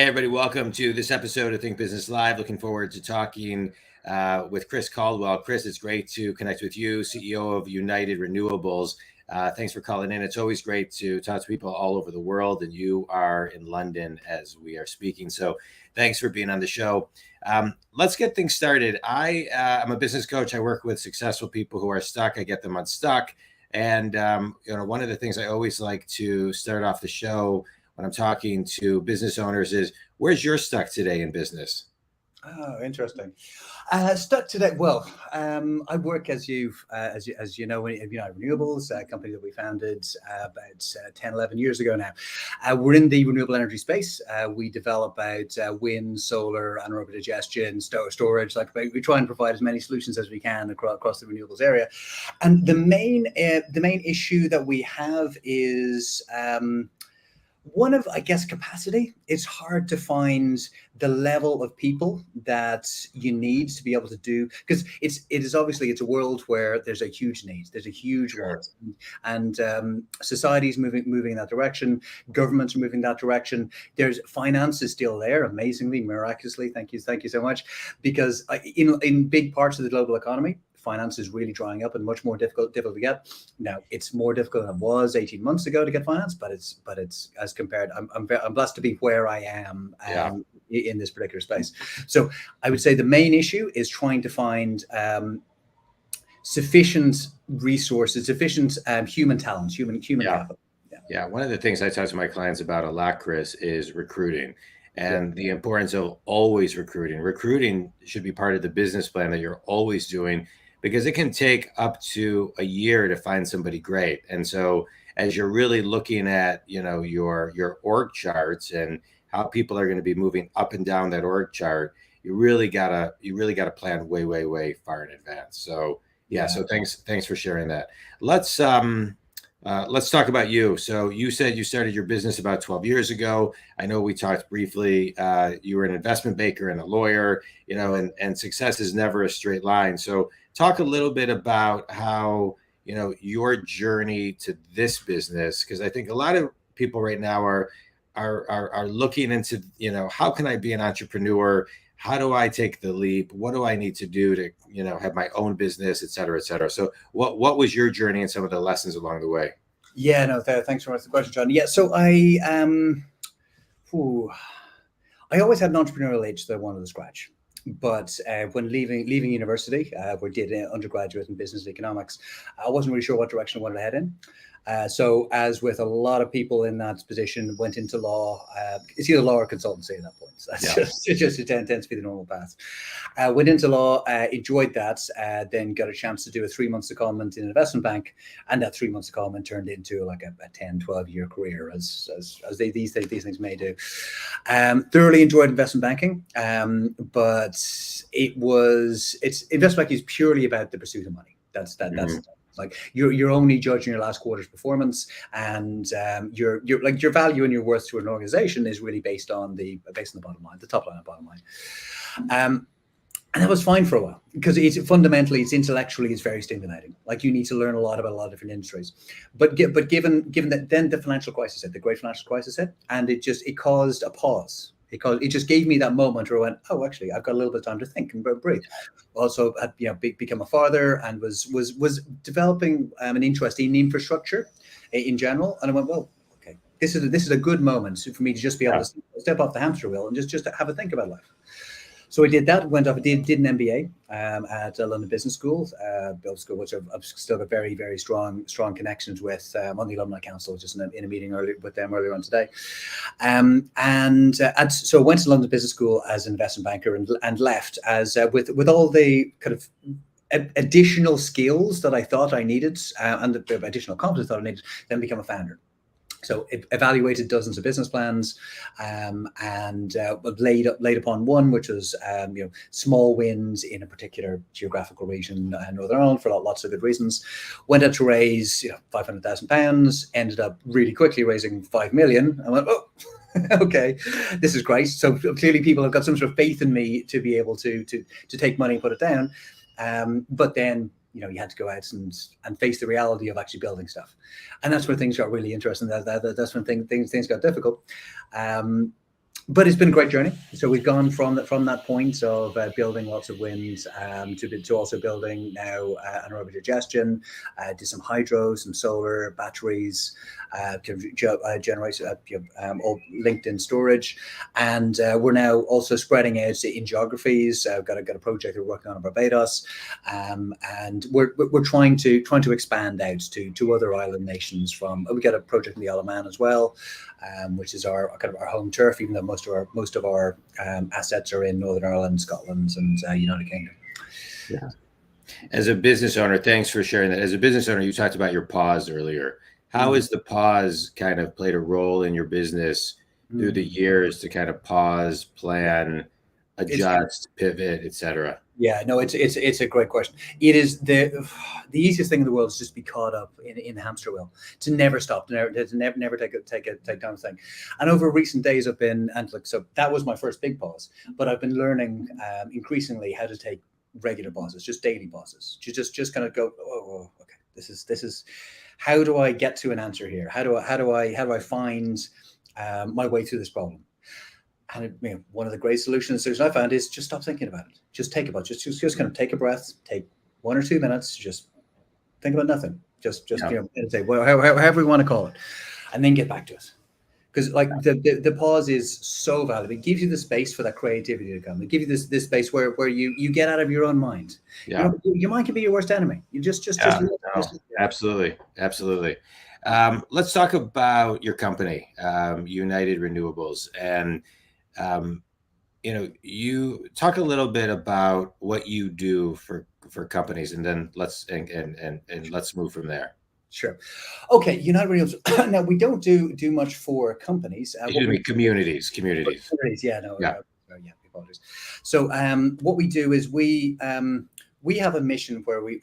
Hey, everybody, welcome to this episode of Think Business Live. Looking forward to talking with Chris Caldwell. Chris, it's great to connect with you, CEO of United Renewables. Thanks for calling in. It's always great to talk to people all over the world, and you are in London as we are speaking. So thanks for being on the show. Let's get things started. I'm a business coach. I work with successful people who are stuck. I get them unstuck. And one of the things I always like to start off the show when I'm talking to business owners is, where's your stuck today in business? Oh, interesting. Stuck today. Well, I work as you know, in United Renewables, a company that we founded about 10, 11 years ago now. We're in the renewable energy space. We develop out wind, solar, anaerobic digestion, storage. We try and provide as many solutions as we can across the renewables area. And the main issue that we have is one of, I guess, capacity. It's hard to find the level of people that you need to be able to do, because it's a world where there's a huge need. There's a huge want, and society's moving in that direction. Governments are moving that direction. There's finance is still there, amazingly, miraculously. Thank you so much, because in big parts of the global economy, finance is really drying up and much more difficult to get. Now, it's more difficult than it was 18 months ago to get finance, but it's as compared. I'm blessed to be where I am in this particular space. So I would say the main issue is trying to find sufficient resources, sufficient human talents, human capital. Yeah, one of the things I talk to my clients about a lot, Chris, is recruiting. And the importance of always recruiting. Recruiting should be part of the business plan that you're always doing, because it can take up to a year to find somebody great. And so as you're really looking at, your org charts and how people are going to be moving up and down that org chart, you really gotta plan way far in advance. So so thanks for sharing that. Let's talk about you. So you said you started your business about 12 years ago. I know we talked briefly. You were an investment banker and a lawyer, and success is never a straight line. So talk a little bit about how, your journey to this business, because I think a lot of people right now are looking into, how can I be an entrepreneur? How do I take the leap? What do I need to do to, have my own business, et cetera, et cetera? So what was your journey and some of the lessons along the way? Yeah, no, thanks very much for the question, John. Yeah, so I always had an entrepreneurial itch that I wanted to scratch. But when leaving university, we did an undergraduate in business economics, I wasn't really sure what direction I wanted to head in. So as with a lot of people in that position, went into law. It's either law or consultancy at that point. So it tends to be the normal path. Went into law, enjoyed that, then got a chance to do a 3-month secondment in an investment bank. And that 3-month secondment turned into like a 10, 12-year career, as these things may do. Thoroughly enjoyed investment banking, but investment banking is purely about the pursuit of money. That's like you're only judging your last quarter's performance, and your value and your worth to an organization is really based on the bottom line, the top line and bottom line. And that was fine for a while, because it's intellectually it's very stimulating. Like, you need to learn a lot about a lot of different industries. But given that then the financial crisis hit, the great financial crisis hit, and it caused a pause. It just gave me that moment where I went, oh, actually, I've got a little bit of time to think and breathe. Also, become a father, and was developing an interest in infrastructure in general. And I went, well, okay, this is a good moment for me to just be able to step off the hamster wheel and just have a think about life. So I did that. Went off. Did an MBA at London Business School, which I've still got very, very strong connections with. On the alumni council, just in a meeting with them earlier on today. So I went to London Business School as an investment banker, and left as with all the kind of additional skills that I thought I needed, and the additional competence that I needed, then become a founder. So evaluated dozens of business plans, and laid upon one, which was small wins in a particular geographical region, Northern Ireland, for lots of good reasons. Went out to raise £500,000. Ended up really quickly raising 5 million. I went, oh, okay, this is great. So clearly people have got some sort of faith in me to be able to take money and put it down. But then, you had to go out and face the reality of actually building stuff. And that's where things got really interesting. That's when things got difficult. But it's been a great journey. So we've gone from that point of building lots of wind to also building now anaerobic digestion, do some hydro, some solar, batteries, generate all linked in storage, and we're now also spreading out in geographies. Got a project we're working on in Barbados, and we're trying to expand out to other island nations. We got a project in the Isle of Man as well, which is our kind of our home turf, even though most of our assets are in Northern Ireland, Scotland, and United Kingdom. Yeah. As a business owner, thanks for sharing that. As a business owner, you talked about your pause earlier. How has the pause kind of played a role in your business through the years to kind of pause, plan, adjust, pivot, etc.? Yeah, no, it's a great question. It is the easiest thing in the world is just to be caught up in the hamster wheel, to never stop, to never take time to think. And over recent days, I've been, and like, so that was my first big pause, but I've been learning increasingly how to take regular pauses, just daily pauses, to just kind of go, oh, okay, this is how do I get to an answer here? How do I find my way through this problem? And one of the great solutions I found is just stop thinking about it. Just take a breath. Just kind of take a breath. Take 1 or 2 minutes. Just think about nothing. Just say however we want to call it, and then get back to it. Because like the pause is so valuable. It gives you the space for that creativity to come. It gives you this space where you get out of your own mind. Yeah, your mind can be your worst enemy. You just absolutely. Let's talk about your company, United Renewables, and you talk a little bit about what you do for companies, and then let's move from there. Sure. Okay, United Renewables. Now we don't do much for companies. Communities. Yeah, no. Yeah. Apologies. So what we do is we have a mission where we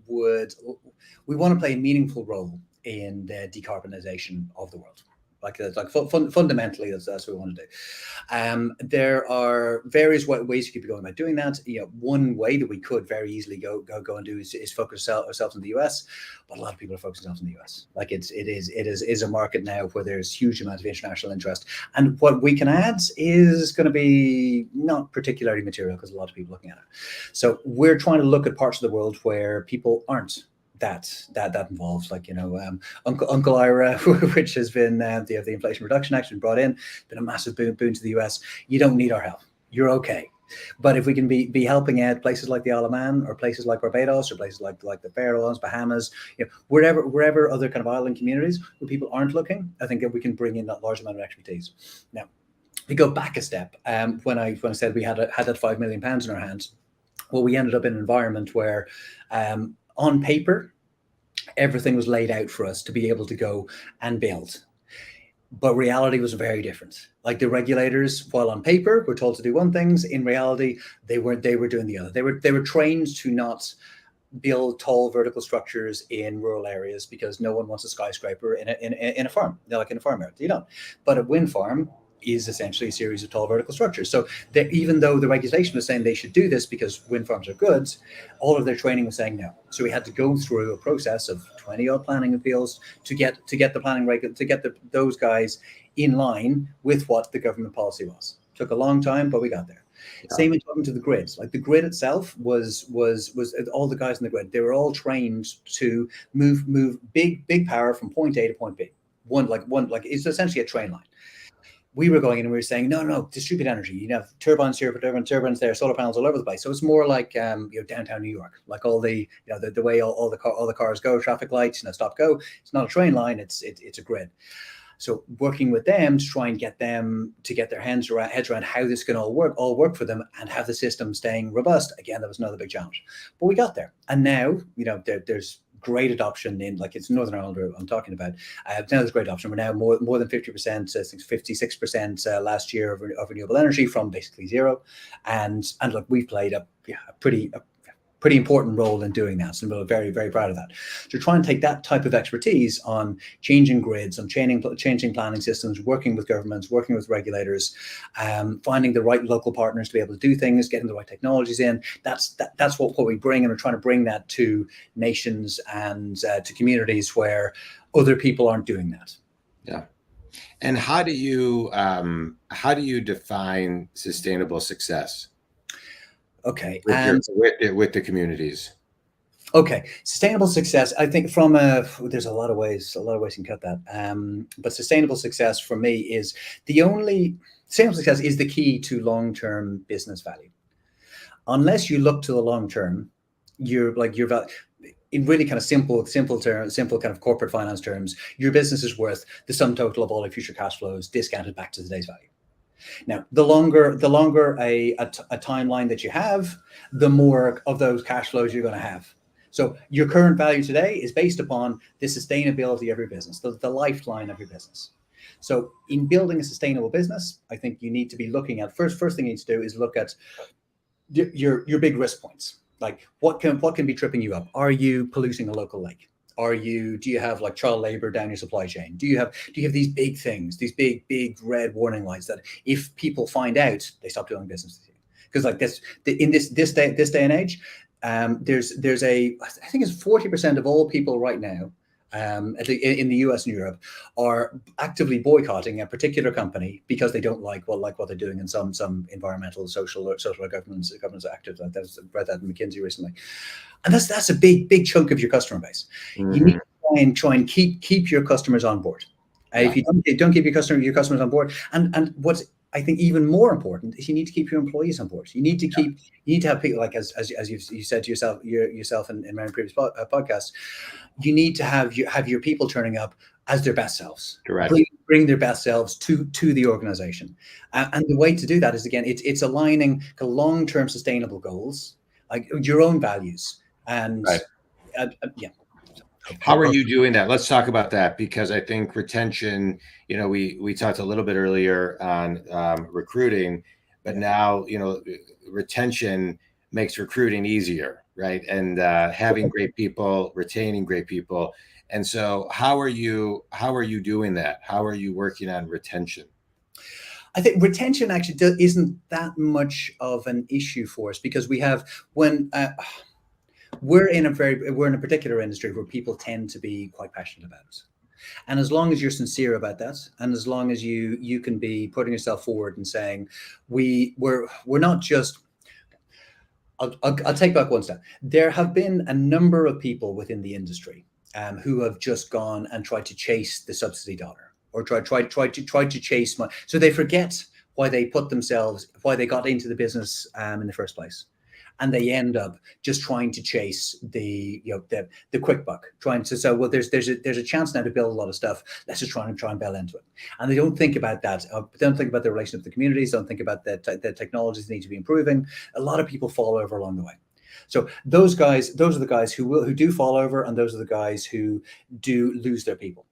want to play a meaningful role in the decarbonization of the world. Fundamentally, that's what we want to do. There are various ways you could be going about doing that. One way that we could very easily go and do is focus ourselves in the US, but a lot of people are focusing themselves in the US. Like it is a market now where there's huge amounts of international interest, and what we can add is going to be not particularly material because a lot of people are looking at it. So we're trying to look at parts of the world where people aren't that involved, like Uncle Ira, which has been the Inflation Reduction Act been brought in, been a massive boon to the US. You don't need our help. You're okay. But if we can be helping out places like the Isle of Man, or places like Barbados, or places like the Faroe Islands, Bahamas, wherever other kind of island communities where people aren't looking, I think that we can bring in that large amount of expertise. Now, we go back a step. When I said we had that £5 million in our hands, well, we ended up in an environment where, on paper, everything was laid out for us to be able to go and build. But reality was very different. Like the regulators, while on paper were told to do one thing, in reality, they were doing the other. They were trained to not build tall vertical structures in rural areas because no one wants a skyscraper in a farm. They're like in a farm area. You don't. But a wind farm is essentially a series of tall vertical structures. So even though the regulation was saying they should do this because wind farms are good, all of their training was saying no. So we had to go through a process of 20-odd planning appeals to get the planning to get those guys in line with what the government policy was. Took a long time, but we got there. Yeah. Same in talking to the grids. Like the grid itself was all the guys in the grid. They were all trained to move big power from point A to point B. One it's essentially a train line. We were going in and we were saying, no, distribute energy. You have turbines here, turbines there, solar panels all over the place. So it's more like downtown New York, like all the the way all the cars go, traffic lights, stop go. It's not a train line. It's a grid. So working with them to try and get them to get their heads around how this can all work for them and have the system staying robust. Again, that was another big challenge, but we got there. And now there's great adoption in, like, it's Northern Ireland I'm talking about. Now there's great adoption. We're now more than 50%, I think 56% last year of renewable energy from basically zero. And look, we've played a pretty important role in doing that. So we're very, very proud of that. To try and take that type of expertise on changing grids, on changing planning systems, working with governments, working with regulators, finding the right local partners to be able to do things, getting the right technologies in. That's what we bring, and we're trying to bring that to nations and to communities where other people aren't doing that. Yeah. And how do you define sustainable success Okay. with with the communities? Okay, sustainable success. I think there's a lot of ways you can cut that. But sustainable success for me is sustainable success is the key to long-term business value. Unless you look to the long term, you're in really kind of simple kind of corporate finance terms, your business is worth the sum total of all your future cash flows discounted back to today's value. Now, the longer a timeline that you have, the more of those cash flows you're going to have. So your current value today is based upon the sustainability of your business, the lifeline of your business. So in building a sustainable business, I think you need to be looking at first thing you need to do is look at your big risk points. Like what can be tripping you up? Are you polluting a local lake? Do you have like child labor down your supply chain? Do you have these big things, these big red warning lights that if people find out, they stop doing business with you? Because like in this day and age, there's I think it's 40% of all people right now in the US and Europe are actively boycotting a particular company because they don't like what they're doing in some environmental, social or governance active. I read that in McKinsey recently, and that's a big chunk of your customer base. Mm-hmm. You need to try and keep your customers on board. If you don't keep your customers on board, and what's I think even more important is you need to keep your employees on board. You need to have people like as you said to yourself in many previous podcasts. You need to have your people turning up as their best selves. Correct. Bring their best selves to the organization, and the way to do that is again it's aligning long-term sustainable goals, like your own values, and yeah. How are you doing that? Let's talk about that, because I think retention, we talked a little bit earlier on recruiting, but now, retention makes recruiting easier, right? And having great people, retaining great people. And so how are you doing that? How are you working on retention? I think retention actually isn't that much of an issue for us because we have we're in a particular industry where people tend to be quite passionate about it. And as long as you're sincere about that, and as long as you can be putting yourself forward and saying, we're not just, I'll take back one step. There have been a number of people within the industry who have just gone and tried to chase the subsidy dollar or tried to chase money. So they forget why they got into the business in the first place. And they end up just trying to chase the quick buck, trying to say, well, there's a chance now to build a lot of stuff. Let's just try and bail into it. And they don't think about that. They don't think about the relation with the communities. Don't think about the technologies they need to be improving. A lot of people fall over along the way. So those are the guys who do fall over, and those are the guys who do lose their people.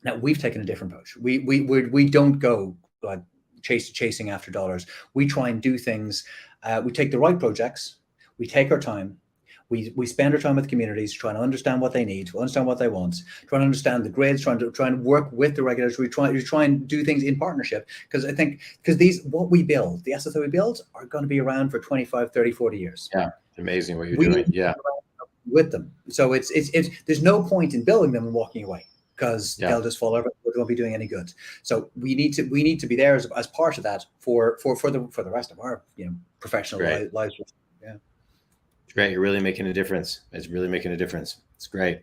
Now we've taken a different approach. We don't go like chasing after dollars. We try and do things. We take the right projects. We take our time. We spend our time with communities, trying to understand what they need, to understand what they want, trying to understand the grids, trying to work with the regulators. We try and do things in partnership because I think what we build, the assets that we build, are going to be around for 25, 30, 40 years. Yeah, it's amazing what you're doing. Yeah, with them. So it's there's no point in building them and walking away, because they'll just fall over. We won't be doing any good. So we need to be there as part of that for the rest of our professional lives. Yeah, it's great. You're really making a difference. It's really making a difference. It's great.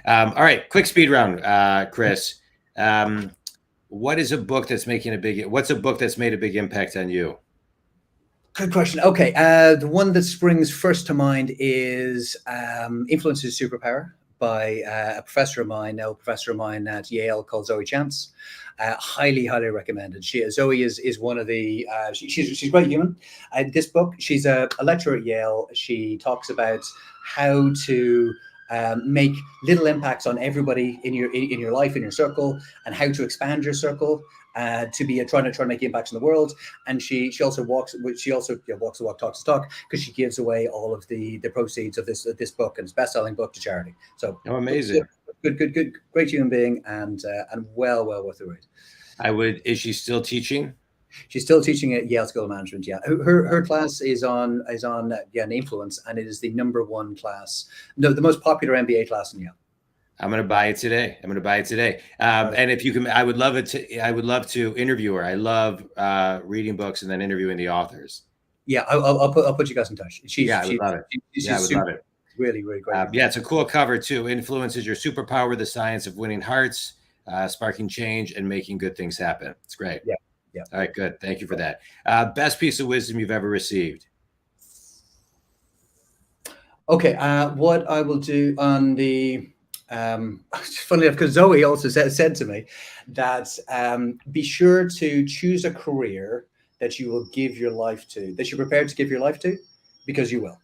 All right, quick speed round, Chris. What's a book that's made a big impact on you? Good question. Okay, the one that springs first to mind is Influence is Superpower by a professor of mine at Yale called Zoe Chance. Highly recommended. Zoe is one of the she's a great human. This book, she's a lecturer at Yale. She talks about how to make little impacts on everybody in your life, in your circle, and how to expand your circle to be trying to make impacts in the world. And she also walks the walk, talks the talk, because she gives away all of the proceeds of this book, and it's best-selling book, to charity. So amazing. Good, great human being, and well worth the read. Is she still teaching? She's still teaching at Yale School of Management. Yeah, her class is on Influence, and it is the #1 class, the most popular MBA class in Yale. I'm going to buy it today. I'm going to buy it today. And if you can, I would love it to. I would love to interview her. I love reading books and then interviewing the authors. Yeah, I'll put you guys in touch. Yeah, I would love it. Yeah, I would love it. Really, really great. Yeah, it's a cool cover too. Influence is your superpower, the science of winning hearts, sparking change, and making good things happen. It's great. Yeah, yeah. All right, good. Thank you for that. Best piece of wisdom you've ever received. Okay, what I will do on the funnily enough, because Zoe also said to me that be sure to choose a career that you will give your life to, that you're prepared to give your life to, because you will.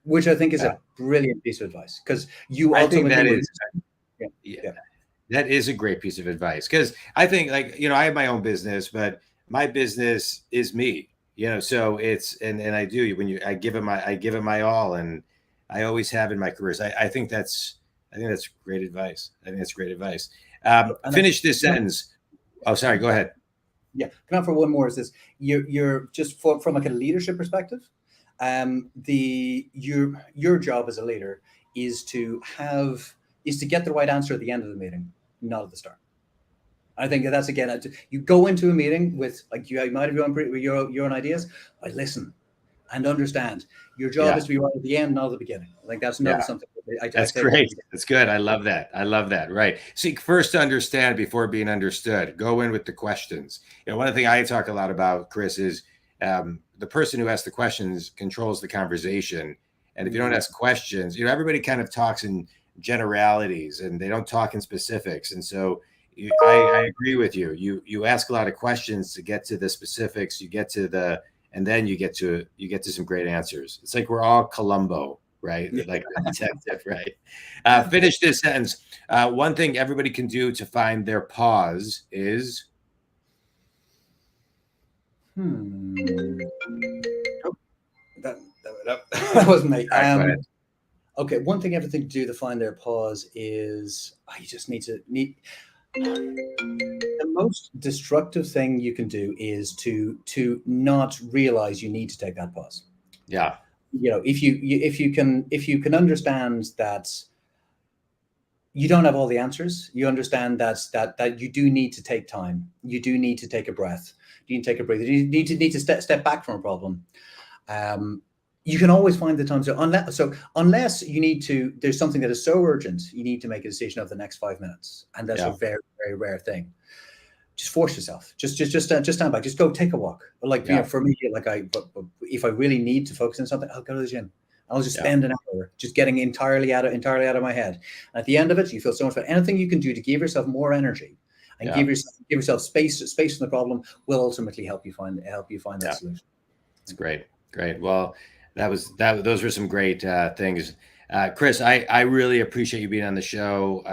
Which I think is a brilliant piece of advice, because you ultimately. I think that is. That is a great piece of advice, because I think, like, I have my own business, but my business is me. So it's and I do I give it my all, and I always have in my careers. I think that's great advice. I think that's great advice. Finish this sentence. Oh, sorry. Go ahead. Yeah, come on for one more. Is this you're just from like a leadership perspective? Your job as a leader is to get the right answer at the end of the meeting, not at the start. I think that's, again, you go into a meeting with, like, you might have your own ideas, but listen and understand. Your job is to be right at the end, not at the beginning. Like, that's not something. That's great. That's good. I love that. Right. Seek first to understand before being understood. Go in with the questions. One thing I talk a lot about, Chris, is the person who asks the questions controls the conversation. And if you don't ask questions, everybody kind of talks in generalities and they don't talk in specifics. And so I agree with you. You ask a lot of questions to get to the specifics. And then you get to some great answers. It's like we're all Columbo, right? Like a detective, right? Finish this sentence. One thing everybody can do to find their pause is. That wasn't me. Okay, one thing everything to do to find their pause is you just need the most destructive thing you can do is to not realize you need to take that pause. Yeah. If you can understand that you don't have all the answers, you understand that you do need to take time. You do need to take a breath. You need to take a breath. You need to step back from a problem. You can always find the time. Unless you need to, there's something that is so urgent, you need to make a decision of the next 5 minutes, and that's a very, very rare thing. Just force yourself. Just stand back. Just go take a walk. For me, if I really need to focus on something, I'll go to the gym. I'll just spend an hour just getting entirely out of my head. And at the end of it, you feel so much better. Anything you can do to give yourself more energy and give yourself space from the problem will ultimately help you find that solution. That's great. Well, those were some great things. Chris, I really appreciate you being on the show.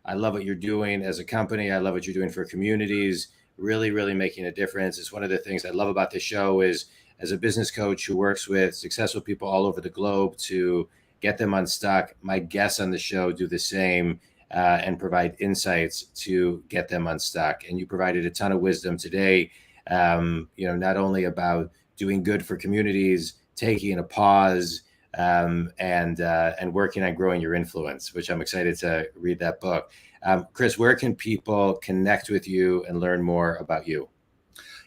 I love what you're doing as a company. I love what you're doing for communities, really, really making a difference. It's one of the things I love about the show is, as a business coach who works with successful people all over the globe to get them unstuck, my guests on the show do the same and provide insights to get them unstuck. And you provided a ton of wisdom today, not only about doing good for communities, taking a pause, and working on growing your influence, which I'm excited to read that book. Chris, where can people connect with you and learn more about you?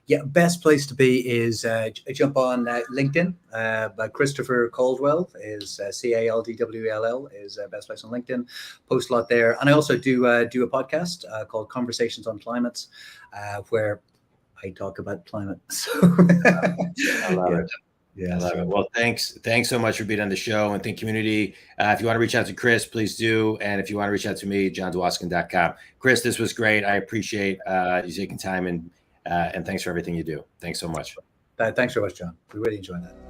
Yeah, best place to be is jump on LinkedIn. By Christopher Caldwell is Caldwell is best place on LinkedIn. Post a lot there, and I also do a podcast called Conversations on Climate, where I talk about climate. So I love it. Yeah, I love it. Well, thanks so much for being on the show, and think community. If you want to reach out to Chris, please do. And if you want to reach out to me, JonDwoskin.com. Chris, this was great. I appreciate you taking time, and thanks for everything you do. Thanks so much. Thanks very much, John. We really enjoyed that.